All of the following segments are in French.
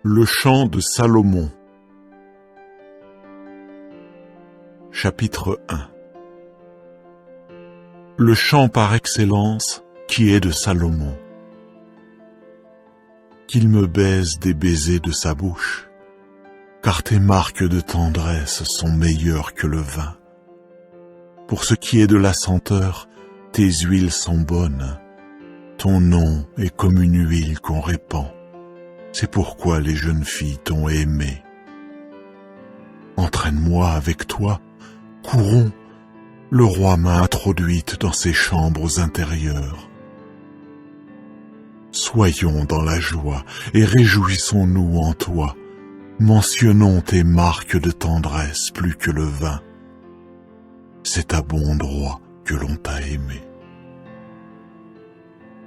Le chant de Salomon. Chapitre 1. Le chant par excellence qui est de Salomon. Qu'il me baise des baisers de sa bouche, car tes marques de tendresse sont meilleures que le vin. Pour ce qui est de la senteur, tes huiles sont bonnes. Ton nom est comme une huile qu'on répand. C'est pourquoi les jeunes filles t'ont aimé. Entraîne-moi avec toi, courons. Le roi m'a introduite dans ses chambres intérieures. Soyons dans la joie et réjouissons-nous en toi. Mentionnons tes marques de tendresse plus que le vin. C'est à bon droit que l'on t'a aimé.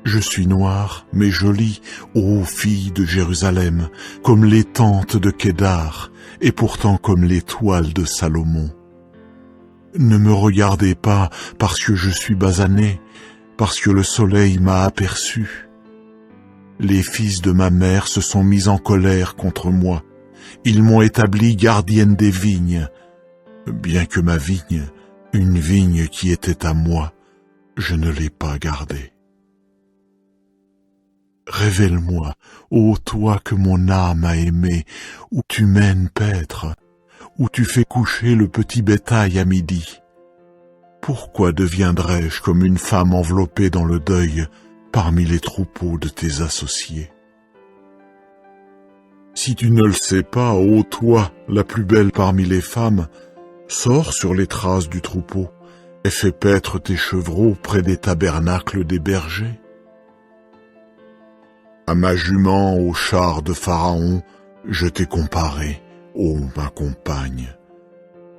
Je suis noire, mais jolie, ô fille de Jérusalem, comme les tentes de Kédar, et pourtant comme l'étoile de Salomon. Ne me regardez pas parce que je suis basanée, parce que le soleil m'a aperçu. Les fils de ma mère se sont mis en colère contre moi. Ils m'ont établie gardienne des vignes. Bien que ma vigne, une vigne qui était à moi, je ne l'ai pas gardée. Révèle-moi, ô toi que mon âme a aimé, où tu mènes paître, où tu fais coucher le petit bétail à midi. Pourquoi deviendrais-je comme une femme enveloppée dans le deuil parmi les troupeaux de tes associés? Si tu ne le sais pas, ô toi, la plus belle parmi les femmes, sors sur les traces du troupeau et fais paître tes chevreaux près des tabernacles des bergers. À ma jument, au char de Pharaon, je t'ai comparé, ô ma compagne.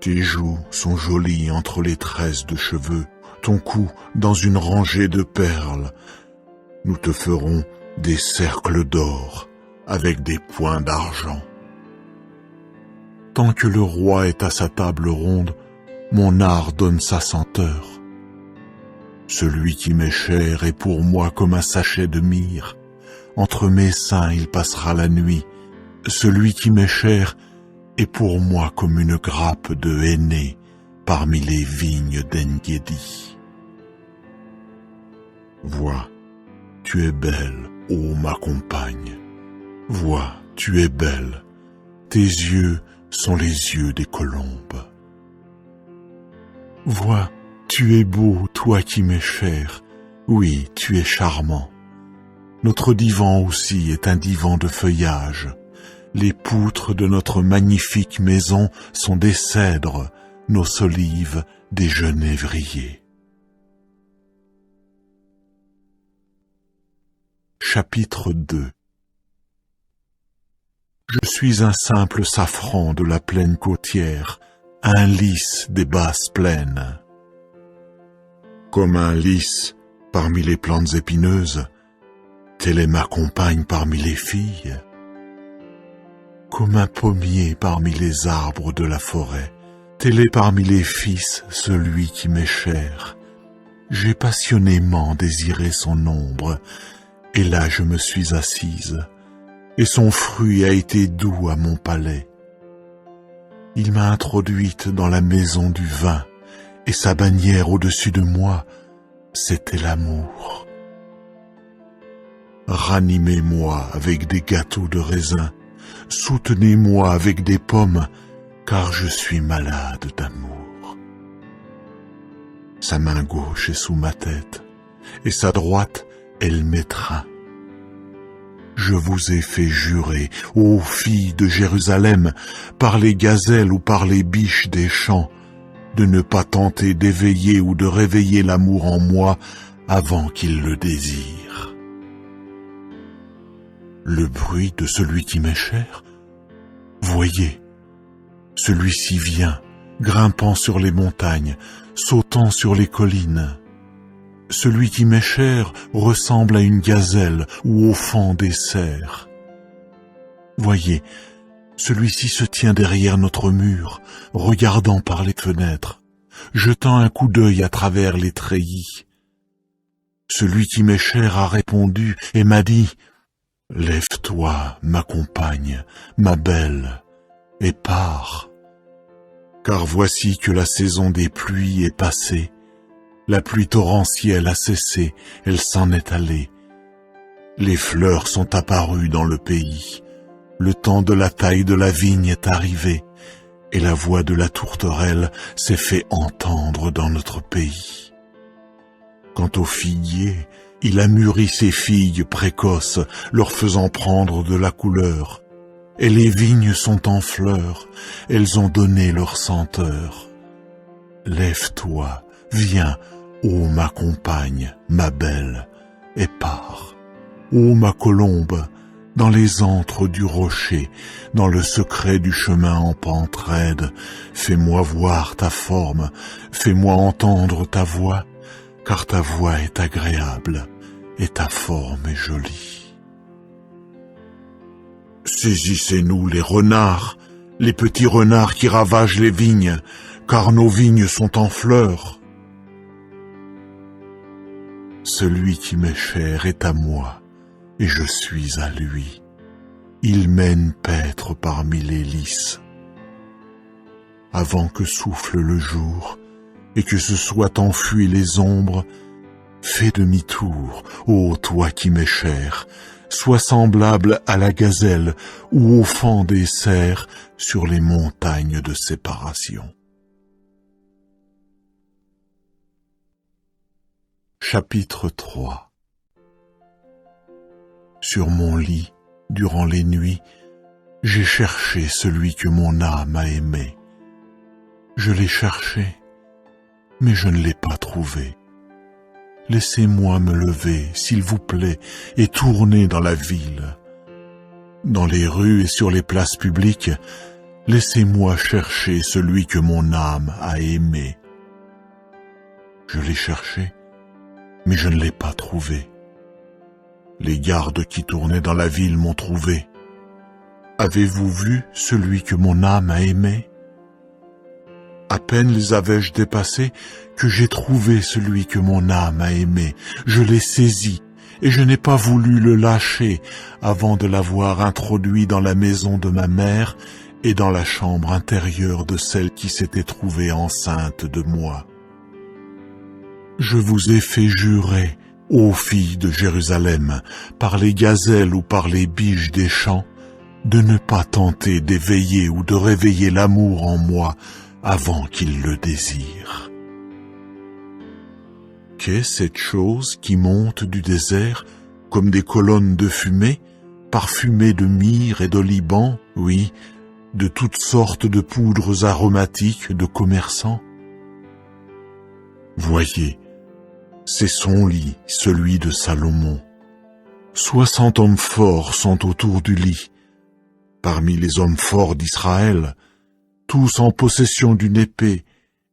Tes joues sont jolies entre les tresses de cheveux, ton cou dans une rangée de perles. Nous te ferons des cercles d'or avec des points d'argent. Tant que le roi est à sa table ronde, mon art donne sa senteur. Celui qui m'est cher est pour moi comme un sachet de myrrhe. Entre mes seins il passera la nuit. Celui qui m'est cher est pour moi comme une grappe de henné parmi les vignes d'En-Gedi. Vois, tu es belle, ô ma compagne. Vois, tu es belle. Tes yeux sont les yeux des colombes. Vois, tu es beau, toi qui m'es cher. Oui, tu es charmant. Notre divan aussi est un divan de feuillage. Les poutres de notre magnifique maison sont des cèdres, nos solives des genévriers. Chapitre 2. Je suis un simple safran de la plaine côtière, un lys des basses plaines. Comme un lys parmi les plantes épineuses, telle est ma compagne parmi les filles. Comme un pommier parmi les arbres de la forêt, tel est parmi les fils celui qui m'est cher. J'ai passionnément désiré son ombre, et là je me suis assise, et son fruit a été doux à mon palais. Il m'a introduite dans la maison du vin, et sa bannière au-dessus de moi, c'était l'amour. Ranimez-moi avec des gâteaux de raisin, soutenez-moi avec des pommes, car je suis malade d'amour. Sa main gauche est sous ma tête, et sa droite, elle m'étreint. Je vous ai fait jurer, ô filles de Jérusalem, par les gazelles ou par les biches des champs, de ne pas tenter d'éveiller ou de réveiller l'amour en moi avant qu'il le désire. Le bruit de celui qui m'est cher? Voyez, celui-ci vient, grimpant sur les montagnes, sautant sur les collines. Celui qui m'est cher ressemble à une gazelle ou au faon des cerfs. Voyez, celui-ci se tient derrière notre mur, regardant par les fenêtres, jetant un coup d'œil à travers les treillis. Celui qui m'est cher a répondu et m'a dit « Lève-toi, ma compagne, ma belle, et pars. Car voici que la saison des pluies est passée, la pluie torrentielle a cessé, elle s'en est allée. Les fleurs sont apparues dans le pays, le temps de la taille de la vigne est arrivé, et la voix de la tourterelle s'est fait entendre dans notre pays. Quant au figuier, il a mûri ses figues précoces, leur faisant prendre de la couleur. Et les vignes sont en fleurs, elles ont donné leur senteur. Lève-toi, viens, ô ma compagne, ma belle, et pars. Ô ma colombe, dans les antres du rocher, dans le secret du chemin en pente raide, fais-moi voir ta forme, fais-moi entendre ta voix, car ta voix est agréable et ta forme est jolie. Saisissez-nous les renards, les petits renards qui ravagent les vignes, car nos vignes sont en fleurs. Celui qui m'est cher est à moi, et je suis à lui. Il mène paître parmi les lys. Avant que souffle le jour, et que se soient enfuies les ombres, fais demi-tour, ô toi qui m'es cher, sois semblable à la gazelle ou au faon des cerfs sur les montagnes de séparation. Chapitre 3. Sur mon lit, durant les nuits, j'ai cherché celui que mon âme a aimé. Je l'ai cherché, mais je ne l'ai pas trouvé. Laissez-moi me lever, s'il vous plaît, et tourner dans la ville. Dans les rues et sur les places publiques, laissez-moi chercher celui que mon âme a aimé. Je l'ai cherché, mais je ne l'ai pas trouvé. Les gardes qui tournaient dans la ville m'ont trouvé. Avez-vous vu celui que mon âme a aimé? À peine les avais-je dépassés que j'ai trouvé celui que mon âme a aimé. Je l'ai saisi et je n'ai pas voulu le lâcher avant de l'avoir introduit dans la maison de ma mère et dans la chambre intérieure de celle qui s'était trouvée enceinte de moi. Je vous ai fait jurer, ô filles de Jérusalem, par les gazelles ou par les biches des champs, de ne pas tenter d'éveiller ou de réveiller l'amour en moi avant qu'il le désire. Qu'est cette chose qui monte du désert comme des colonnes de fumée, parfumées de myrrhe et d'oliban, oui, de toutes sortes de poudres aromatiques de commerçants? Voyez, c'est son lit, celui de Salomon. 60 hommes forts sont autour du lit. Parmi les hommes forts d'Israël, tous en possession d'une épée,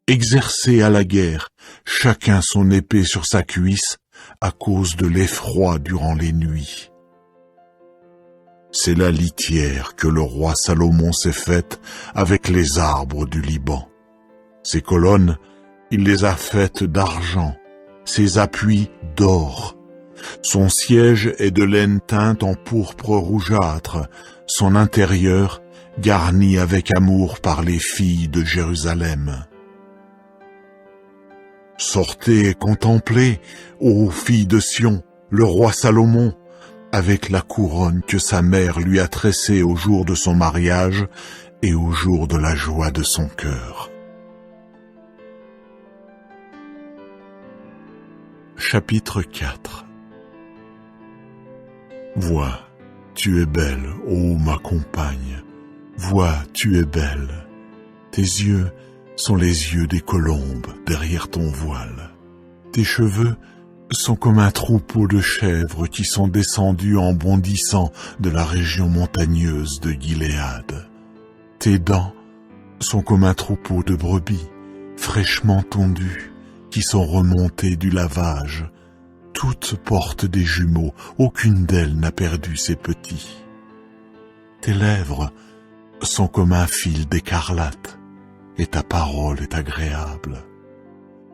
exercés à la guerre, chacun son épée sur sa cuisse, à cause de l'effroi durant les nuits. C'est la litière que le roi Salomon s'est faite avec les arbres du Liban. Ses colonnes, il les a faites d'argent, ses appuis d'or. Son siège est de laine teinte en pourpre rougeâtre, son intérieur garni avec amour par les filles de Jérusalem. Sortez et contemplez, ô filles de Sion, le roi Salomon, avec la couronne que sa mère lui a tressée au jour de son mariage et au jour de la joie de son cœur. Chapitre 4. Vois, tu es belle, ô ma compagne. Vois, tu es belle. Tes yeux sont les yeux des colombes derrière ton voile. Tes cheveux sont comme un troupeau de chèvres qui sont descendus en bondissant de la région montagneuse de Gilead. Tes dents sont comme un troupeau de brebis, fraîchement tondues, qui sont remontées du lavage. Toutes portent des jumeaux, aucune d'elles n'a perdu ses petits. Tes lèvres sont comme un fil d'écarlate, et ta parole est agréable.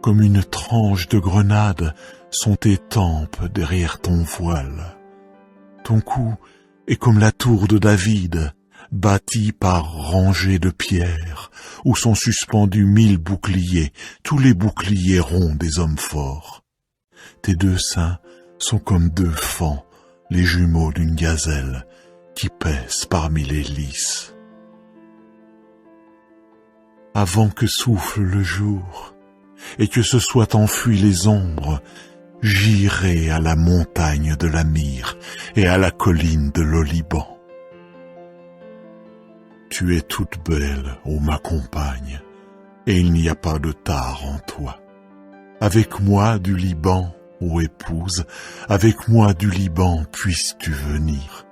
Comme une tranche de grenade sont tes tempes derrière ton voile. Ton cou est comme la tour de David, bâtie par rangées de pierres, où sont suspendus 1000 boucliers, tous les boucliers ronds des hommes forts. Tes 2 seins sont comme 2 faons, les jumeaux d'une gazelle, qui pèsent parmi les lys. Avant que souffle le jour, et que se soient enfuies les ombres, j'irai à la montagne de la Myrrhe et à la colline de l'Oliban. Tu es toute belle, ô ma compagne, et il n'y a pas de tard en toi. Avec moi du Liban, ô épouse, avec moi du Liban puisses-tu venir.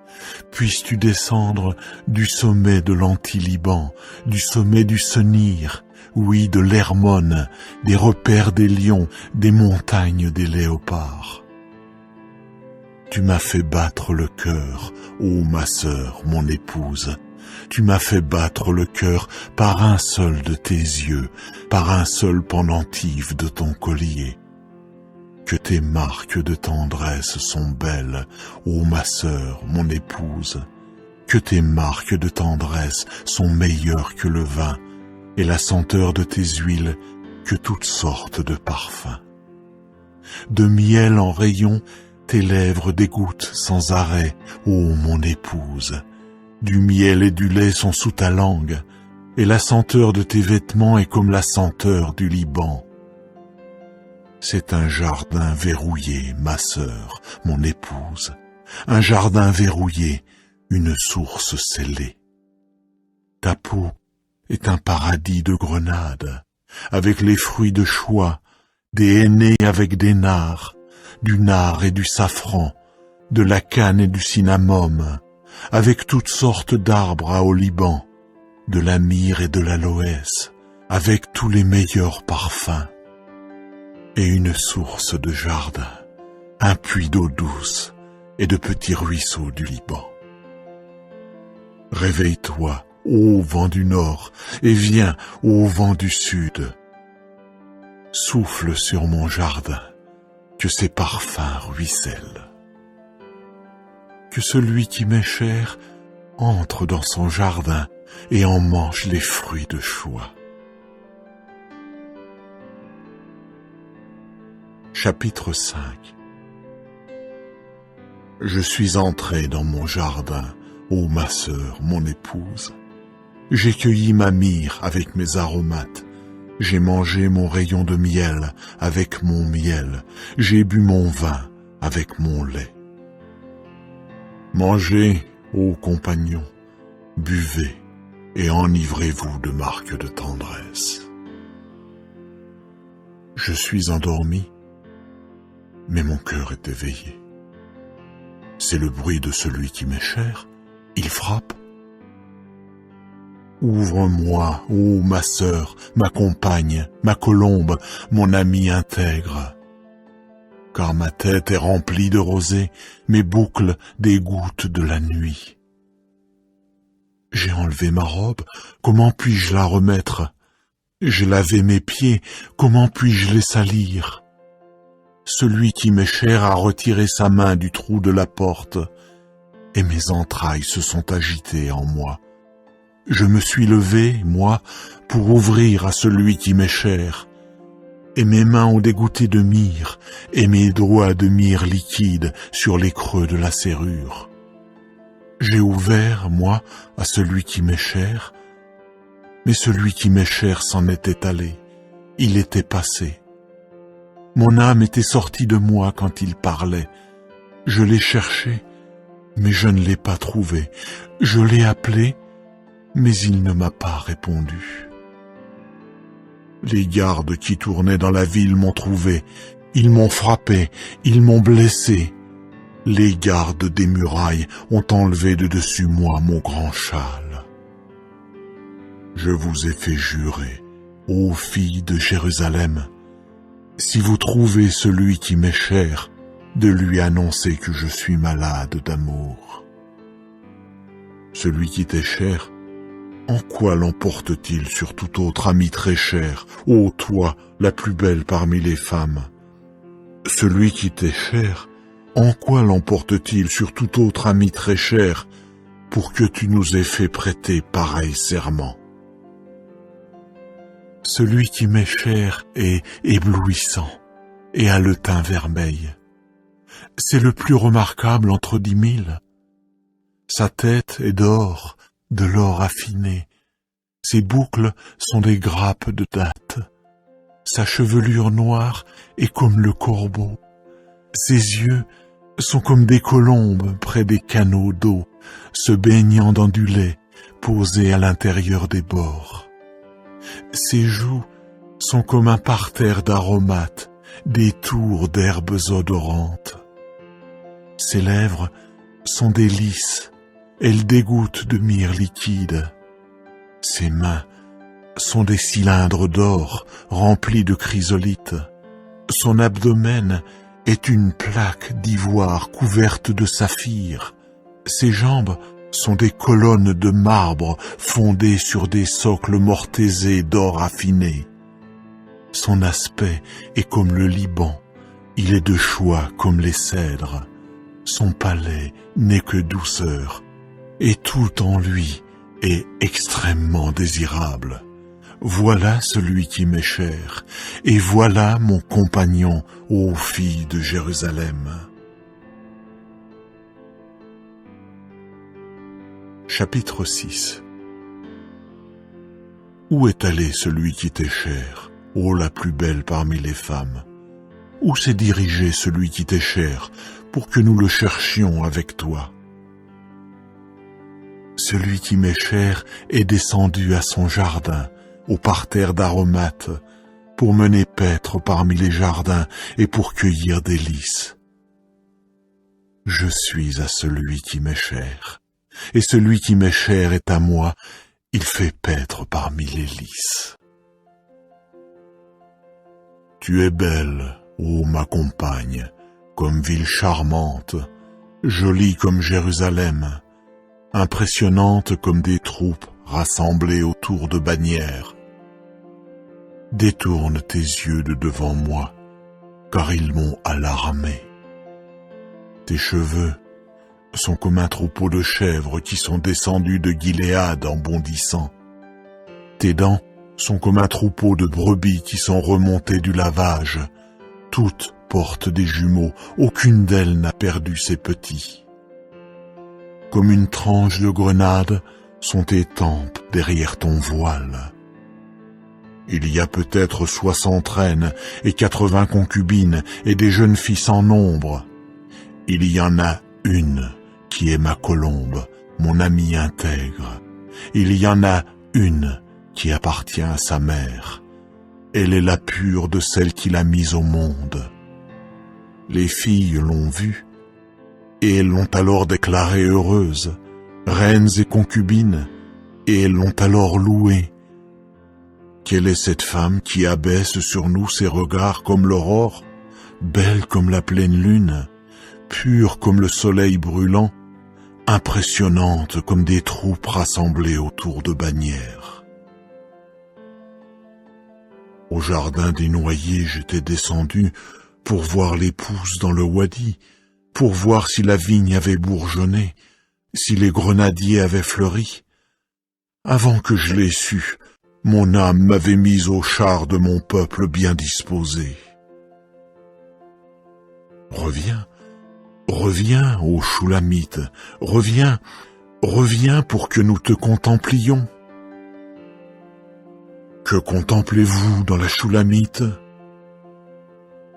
Puisses-tu descendre du sommet de l'Anti-Liban, du sommet du Senir, oui, de l'Hermone, des repères des lions, des montagnes des léopards. Tu m'as fait battre le cœur, ô ma sœur, mon épouse. Tu m'as fait battre le cœur par un seul de tes yeux, par un seul pendentif de ton collier. Que tes marques de tendresse sont belles, ô ma sœur, mon épouse. Que tes marques de tendresse sont meilleures que le vin, et la senteur de tes huiles que toutes sortes de parfums. De miel en rayon, tes lèvres dégoûtent sans arrêt, ô mon épouse. Du miel et du lait sont sous ta langue, et la senteur de tes vêtements est comme la senteur du Liban. C'est un jardin verrouillé, ma sœur, mon épouse, un jardin verrouillé, une source scellée. Ta peau est un paradis de grenades, avec les fruits de choix, des hennées avec des nards, du nard et du safran, de la canne et du cinnamome, avec toutes sortes d'arbres à Oliban, de la myrrhe et de l'aloès, avec tous les meilleurs parfums, et une source de jardin, un puits d'eau douce et de petits ruisseaux du Liban. Réveille-toi, ô vent du nord, et viens, ô vent du sud. Souffle sur mon jardin, que ses parfums ruissellent. Que celui qui m'est cher entre dans son jardin et en mange les fruits de choix. Chapitre 5. Je suis entré dans mon jardin, ô ma sœur, mon épouse. J'ai cueilli ma myrrhe avec mes aromates. J'ai mangé mon rayon de miel avec mon miel. J'ai bu mon vin avec mon lait. Mangez, ô compagnons, buvez et enivrez-vous de marques de tendresse. Je suis endormi, mais mon cœur est éveillé. C'est le bruit de celui qui m'est cher, il frappe. Ouvre-moi, ô ma sœur, ma compagne, ma colombe, mon ami intègre. Car ma tête est remplie de rosée, mes boucles des gouttes de la nuit. J'ai enlevé ma robe, comment puis-je la remettre? J'ai lavé mes pieds, comment puis-je les salir? Celui qui m'est cher a retiré sa main du trou de la porte, et mes entrailles se sont agitées en moi. Je me suis levé, moi, pour ouvrir à celui qui m'est cher, et mes mains ont dégoûté de myrrhe, et mes doigts de myrrhe liquide sur les creux de la serrure. J'ai ouvert, moi, à celui qui m'est cher, mais celui qui m'est cher s'en était allé, il était passé. Mon âme était sortie de moi quand il parlait. Je l'ai cherché, mais je ne l'ai pas trouvé. Je l'ai appelé, mais il ne m'a pas répondu. Les gardes qui tournaient dans la ville m'ont trouvé, ils m'ont frappé, ils m'ont blessé. Les gardes des murailles ont enlevé de dessus moi mon grand châle. Je vous ai fait jurer, ô filles de Jérusalem, si vous trouvez celui qui m'est cher, de lui annoncer que je suis malade d'amour. Celui qui t'est cher, en quoi l'emporte-t-il sur tout autre ami très cher, ô toi, la plus belle parmi les femmes? Celui qui t'est cher, en quoi l'emporte-t-il sur tout autre ami très cher, pour que tu nous aies fait prêter pareil serment? Celui qui m'est cher est éblouissant et a le teint vermeil. C'est le plus remarquable entre 10 000. Sa tête est d'or, de l'or affiné. Ses boucles sont des grappes de dattes. Sa chevelure noire est comme le corbeau. Ses yeux sont comme des colombes près des canaux d'eau, se baignant dans du lait posé à l'intérieur des bords. Ses joues sont comme un parterre d'aromates, des tours d'herbes odorantes. Ses lèvres sont des lys, elles dégouttent de myrrhe liquide. Ses mains sont des cylindres d'or remplis de chrysolites. Son abdomen est une plaque d'ivoire couverte de saphir. Ses jambes sont des colonnes de marbre fondées sur des socles mortaisés d'or affiné. Son aspect est comme le Liban, il est de choix comme les cèdres. Son palais n'est que douceur, et tout en lui est extrêmement désirable. Voilà celui qui m'est cher, et voilà mon compagnon, ô filles de Jérusalem. Chapitre 6. Où est allé celui qui t'est cher, ô la plus belle parmi les femmes? Où s'est dirigé celui qui t'est cher, pour que nous le cherchions avec toi? Celui qui m'est cher est descendu à son jardin, au parterre d'aromates, pour mener paître parmi les jardins et pour cueillir des lys. Je suis à celui qui m'est cher, et celui qui m'est cher est à moi, il fait paître parmi les lys. Tu es belle, ô ma compagne, comme ville charmante, jolie comme Jérusalem, impressionnante comme des troupes rassemblées autour de bannières. Détourne tes yeux de devant moi, car ils m'ont alarmé. Tes cheveux sont comme un troupeau de chèvres qui sont descendus de Gilead en bondissant. Tes dents sont comme un troupeau de brebis qui sont remontées du lavage. Toutes portent des jumeaux, aucune d'elles n'a perdu ses petits. Comme une tranche de grenade sont tes tempes derrière ton voile. Il y a peut-être 60 reines et 80 concubines et des jeunes filles sans nombre. Il y en a une qui est ma colombe, mon amie intègre. Il y en a une qui appartient à sa mère. Elle est la pure de celle qui l'a mise au monde. Les filles l'ont vue, et elles l'ont alors déclarée heureuse, reines et concubines, et elles l'ont alors louée. Quelle est cette femme qui abaisse sur nous ses regards comme l'aurore, belle comme la pleine lune, pure comme le soleil brûlant, impressionnante comme des troupes rassemblées autour de bannières? Au jardin des noyers, j'étais descendu pour voir les pousses dans le wadi, pour voir si la vigne avait bourgeonné, si les grenadiers avaient fleuri. Avant que je l'ai su, mon âme m'avait mise au char de mon peuple bien disposé. Reviens, reviens, ô Shulamite, reviens, reviens pour que nous te contemplions. Que contemplez-vous dans la Shulamite?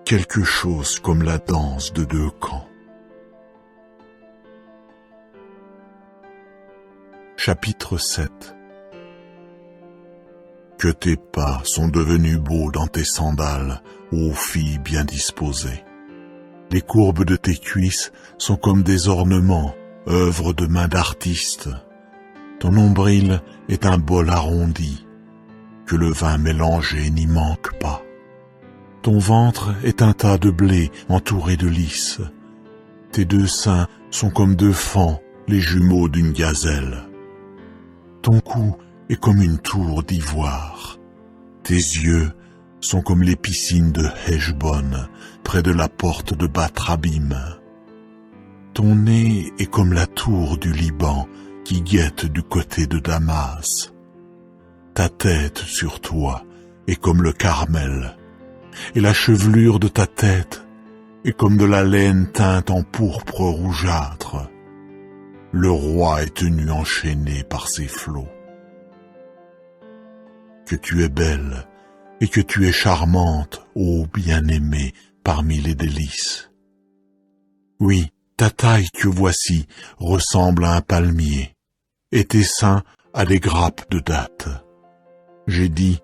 Quelque chose comme la danse de deux camps. Chapitre 7. Que tes pas sont devenus beaux dans tes sandales, ô filles bien disposées. Les courbes de tes cuisses sont comme des ornements, œuvre de main d'artiste. Ton nombril est un bol arrondi, que le vin mélangé n'y manque pas. Ton ventre est un tas de blé entouré de lys. Tes deux seins sont comme deux fans, les jumeaux d'une gazelle. Ton cou est comme une tour d'ivoire. Tes yeux sont comme les piscines de Heshbon, près de la porte de Batrabim. Ton nez est comme la tour du Liban qui guette du côté de Damas. Ta tête sur toi est comme le Carmel, et la chevelure de ta tête est comme de la laine teinte en pourpre rougeâtre. Le roi est tenu enchaîné par ses flots. Que tu es belle et que tu es charmante, ô bien-aimée, parmi les délices. Oui, ta taille que voici ressemble à un palmier, et tes seins à des grappes de dattes. J'ai dit,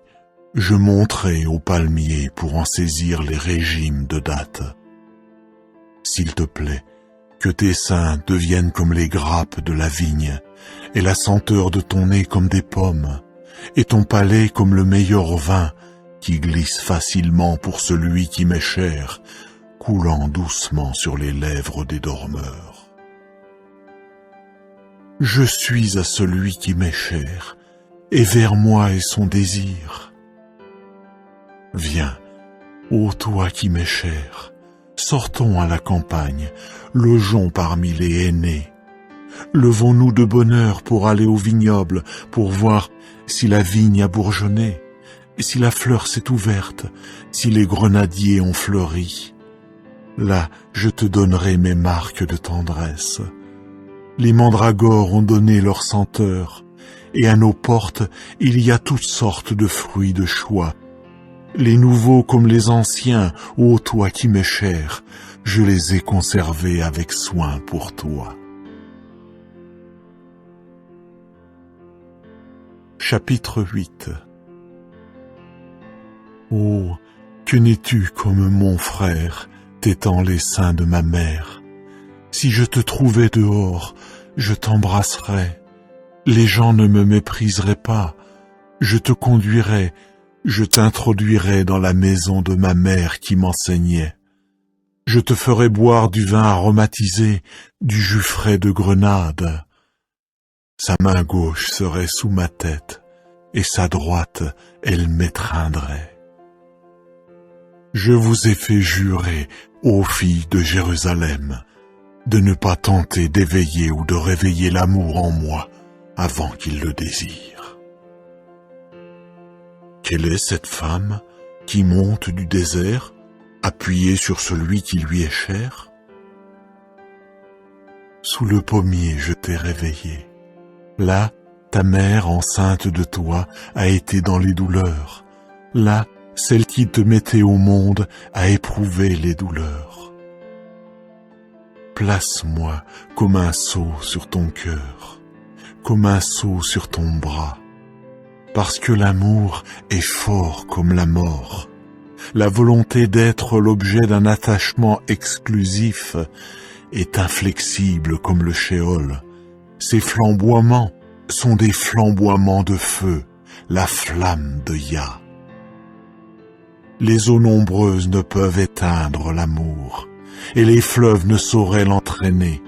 je monterai au palmier pour en saisir les régimes de dattes. S'il te plaît, que tes seins deviennent comme les grappes de la vigne, et la senteur de ton nez comme des pommes, et ton palais comme le meilleur vin qui glisse facilement pour celui qui m'est cher, coulant doucement sur les lèvres des dormeurs. Je suis à celui qui m'est cher, et vers moi est son désir. Viens, ô toi qui m'es cher, sortons à la campagne, logeons parmi les aînés. Levons-nous de bonne heure pour aller au vignoble, pour voir si la vigne a bourgeonné, si la fleur s'est ouverte, si les grenadiers ont fleuri. Là, je te donnerai mes marques de tendresse. Les mandragores ont donné leur senteur, et à nos portes, il y a toutes sortes de fruits de choix. Les nouveaux comme les anciens, ô toi qui m'es cher, je les ai conservés avec soin pour toi. Chapitre 8. Oh, que n'es-tu comme mon frère, tétant les seins de ma mère. Si je te trouvais dehors, je t'embrasserais. Les gens ne me mépriseraient pas. Je te conduirais, je t'introduirais dans la maison de ma mère qui m'enseignait. Je te ferais boire du vin aromatisé, du jus frais de grenade. Sa main gauche serait sous ma tête, et sa droite, elle m'étreindrait. Je vous ai fait jurer, ô filles de Jérusalem, de ne pas tenter d'éveiller ou de réveiller l'amour en moi avant qu'il le désire. Quelle est cette femme qui monte du désert, appuyée sur celui qui lui est cher? Sous le pommier je t'ai réveillée. Là, ta mère enceinte de toi a été dans les douleurs. Là, celle qui te mettait au monde a éprouvé les douleurs. Place-moi comme un sceau sur ton cœur, comme un sceau sur ton bras, parce que l'amour est fort comme la mort. La volonté d'être l'objet d'un attachement exclusif est inflexible comme le shéol. Ces flamboiements sont des flamboiements de feu, la flamme de Yah. Les eaux nombreuses ne peuvent éteindre l'amour, et les fleuves ne sauraient l'entraîner.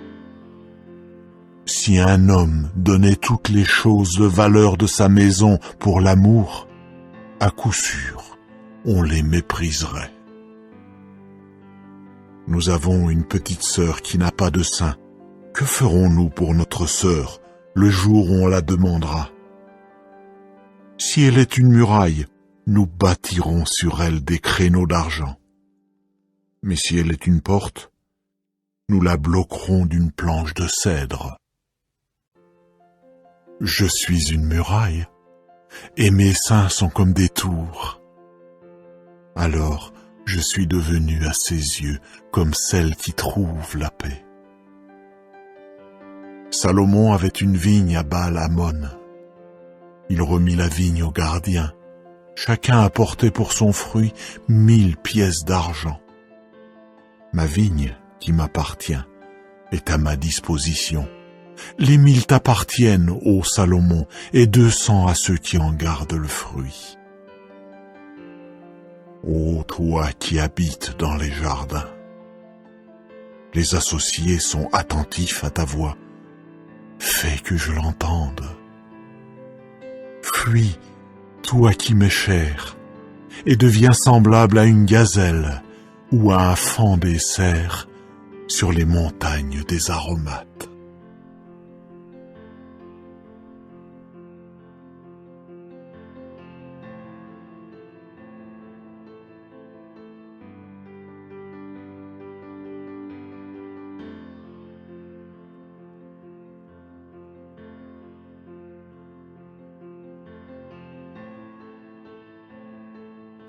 Si un homme donnait toutes les choses de valeur de sa maison pour l'amour, à coup sûr, on les mépriserait. Nous avons une petite sœur qui n'a pas de sein. Que ferons-nous pour notre sœur le jour où on la demandera? Si elle est une muraille, nous bâtirons sur elle des créneaux d'argent. Mais si elle est une porte, nous la bloquerons d'une planche de cèdre. Je suis une muraille, et mes seins sont comme des tours. Alors je suis devenue à ses yeux comme celle qui trouve la paix. Salomon avait une vigne à Baal-Hamon. Il remit la vigne aux gardiens. Chacun apportait pour son fruit 1000 pièces d'argent. Ma vigne, qui m'appartient, est à ma disposition. Les 1000 t'appartiennent, ô Salomon, et 200 à ceux qui en gardent le fruit. Ô toi qui habites dans les jardins, les associés sont attentifs à ta voix. fait que je l'entende. Fuis, toi qui m'es cher, et deviens semblable à une gazelle ou à un faon des cerfs sur les montagnes des aromates.